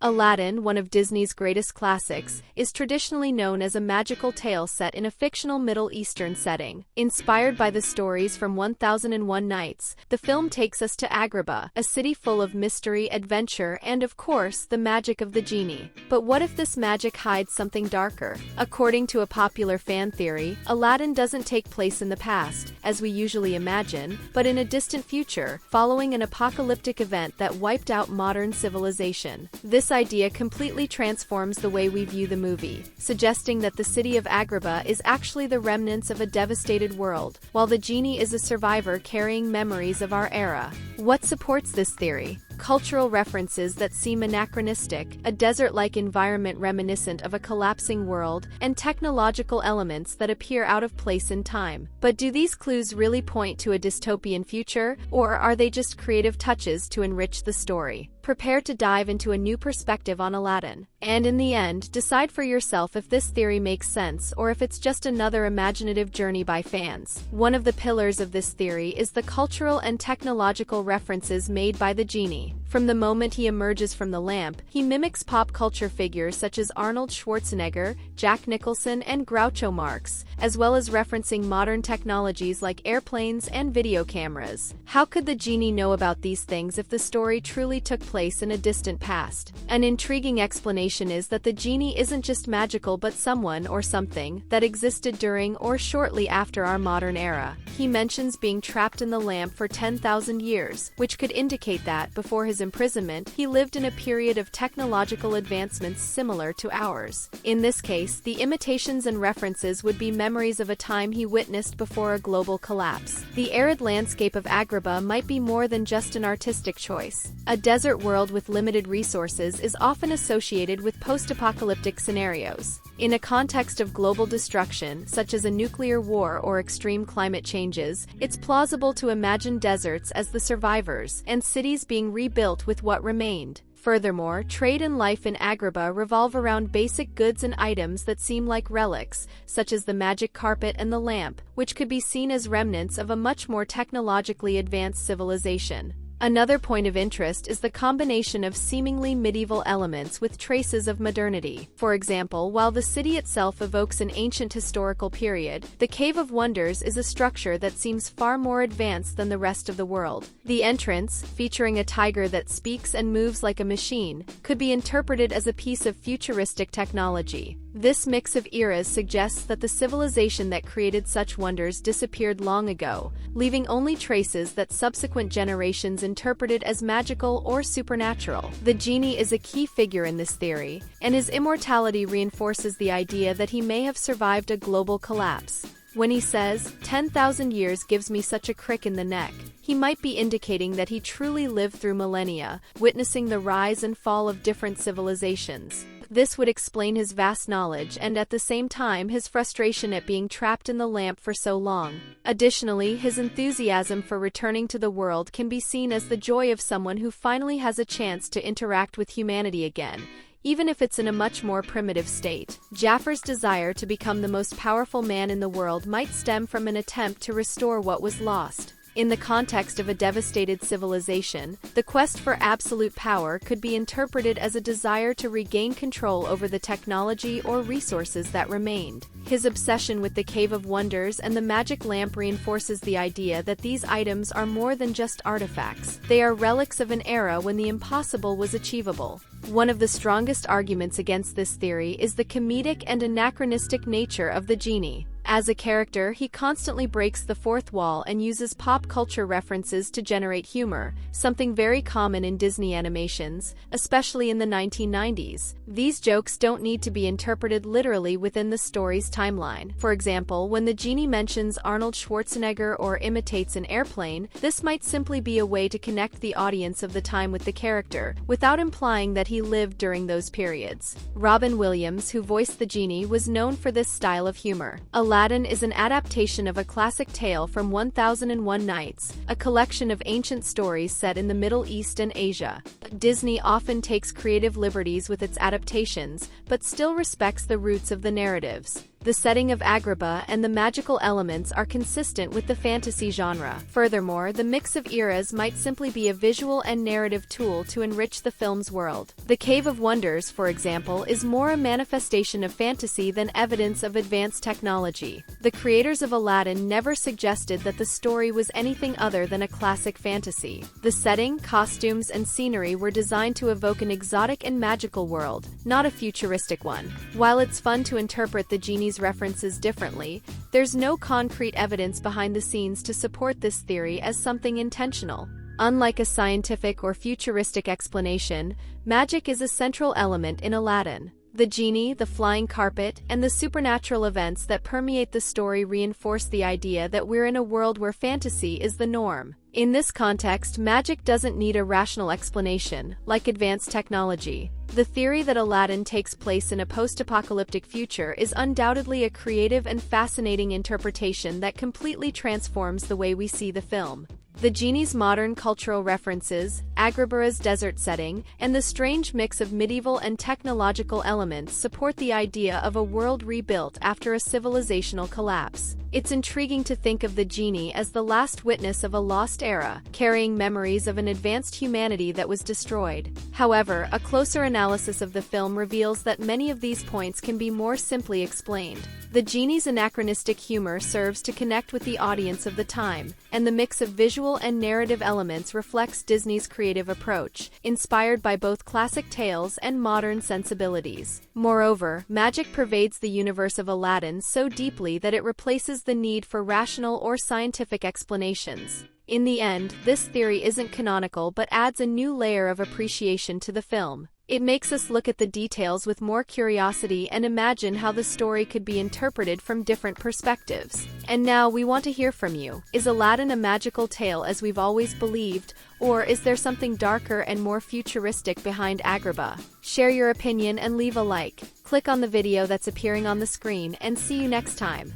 Aladdin, one of Disney's greatest classics, is traditionally known as a magical tale set in a fictional Middle Eastern setting. Inspired by the stories from 1001 Nights, the film takes us to Agrabah, a city full of mystery, adventure, and of course, the magic of the genie. But what if this magic hides something darker? According to a popular fan theory, Aladdin doesn't take place in the past, as we usually imagine, but in a distant future, following an apocalyptic event that wiped out modern civilization. This idea completely transforms the way we view the movie, suggesting that the city of Agrabah is actually the remnants of a devastated world, while the genie is a survivor carrying memories of our era. What supports this theory? Cultural references that seem anachronistic, a desert-like environment reminiscent of a collapsing world, and technological elements that appear out of place in time. But do these clues really point to a dystopian future, or are they just creative touches to enrich the story? Prepare to dive into a new perspective on Aladdin. And in the end, decide for yourself if this theory makes sense or if it's just another imaginative journey by fans. One of the pillars of this theory is the cultural and technological references made by the genie. From the moment he emerges from the lamp, he mimics pop culture figures such as Arnold Schwarzenegger, Jack Nicholson, and Groucho Marx, as well as referencing modern technologies like airplanes and video cameras. How could the genie know about these things if the story truly took place in a distant past? An intriguing explanation is that the genie isn't just magical but someone or something that existed during or shortly after our modern era. He mentions being trapped in the lamp for 10,000 years, which could indicate that, before his imprisonment, he lived in a period of technological advancements similar to ours. In this case, the imitations and references would be memories of a time he witnessed before a global collapse. The arid landscape of Agrabah might be more than just an artistic choice. A desert world with limited resources is often associated with post-apocalyptic scenarios. In a context of global destruction, such as a nuclear war or extreme climate changes, it's plausible to imagine deserts as the survivors and cities being rebuilt with what remained. Furthermore, trade and life in Agrabah revolve around basic goods and items that seem like relics, such as the magic carpet and the lamp, which could be seen as remnants of a much more technologically advanced civilization. Another point of interest is the combination of seemingly medieval elements with traces of modernity. For example, while the city itself evokes an ancient historical period, the Cave of Wonders is a structure that seems far more advanced than the rest of the world. The entrance, featuring a tiger that speaks and moves like a machine, could be interpreted as a piece of futuristic technology. This mix of eras suggests that the civilization that created such wonders disappeared long ago, leaving only traces that subsequent generations interpreted as magical or supernatural. The genie is a key figure in this theory, and his immortality reinforces the idea that he may have survived a global collapse. When he says, 10,000 years gives me such a crick in the neck, he might be indicating that he truly lived through millennia, witnessing the rise and fall of different civilizations. This would explain his vast knowledge and at the same time his frustration at being trapped in the lamp for so long. Additionally, his enthusiasm for returning to the world can be seen as the joy of someone who finally has a chance to interact with humanity again, even if it's in a much more primitive state. Jafar's desire to become the most powerful man in the world might stem from an attempt to restore what was lost. In the context of a devastated civilization, the quest for absolute power could be interpreted as a desire to regain control over the technology or resources that remained. His obsession with the Cave of Wonders and the magic lamp reinforces the idea that these items are more than just artifacts. They are relics of an era when the impossible was achievable. One of the strongest arguments against this theory is the comedic and anachronistic nature of the genie. As a character, he constantly breaks the fourth wall and uses pop culture references to generate humor, something very common in Disney animations, especially in the 1990s. These jokes don't need to be interpreted literally within the story's timeline. For example, when the genie mentions Arnold Schwarzenegger or imitates an airplane, this might simply be a way to connect the audience of the time with the character, without implying that he lived during those periods. Robin Williams, who voiced the genie, was known for this style of humor. Aladdin is an adaptation of a classic tale from 1001 Nights, a collection of ancient stories set in the Middle East and Asia. Disney often takes creative liberties with its adaptations, but still respects the roots of the narratives. The setting of Agrabah and the magical elements are consistent with the fantasy genre. Furthermore, the mix of eras might simply be a visual and narrative tool to enrich the film's world. The Cave of Wonders, for example, is more a manifestation of fantasy than evidence of advanced technology. The creators of Aladdin never suggested that the story was anything other than a classic fantasy. The setting, costumes, and scenery were designed to evoke an exotic and magical world, not a futuristic one. While it's fun to interpret the genie's references differently, there's no concrete evidence behind the scenes to support this theory as something intentional. Unlike a scientific or futuristic explanation, magic is a central element in Aladdin. The genie, the flying carpet, and the supernatural events that permeate the story reinforce the idea that we're in a world where fantasy is the norm. In this context, magic doesn't need a rational explanation, like advanced technology. The theory that Aladdin takes place in a post-apocalyptic future is undoubtedly a creative and fascinating interpretation that completely transforms the way we see the film. The genie's modern cultural references, Agrabah's desert setting, and the strange mix of medieval and technological elements support the idea of a world rebuilt after a civilizational collapse. It's intriguing to think of the genie as the last witness of a lost era, carrying memories of an advanced humanity that was destroyed. However, a closer analysis of the film reveals that many of these points can be more simply explained. The genie's anachronistic humor serves to connect with the audience of the time, and the mix of visual and narrative elements reflects Disney's creative approach, inspired by both classic tales and modern sensibilities. Moreover, magic pervades the universe of Aladdin so deeply that it replaces the need for rational or scientific explanations. In the end, this theory isn't canonical but adds a new layer of appreciation to the film. It makes us look at the details with more curiosity and imagine how the story could be interpreted from different perspectives. And now we want to hear from you. Is Aladdin a magical tale as we've always believed, or is there something darker and more futuristic behind Agrabah? Share your opinion and leave a like. Click on the video that's appearing on the screen and see you next time.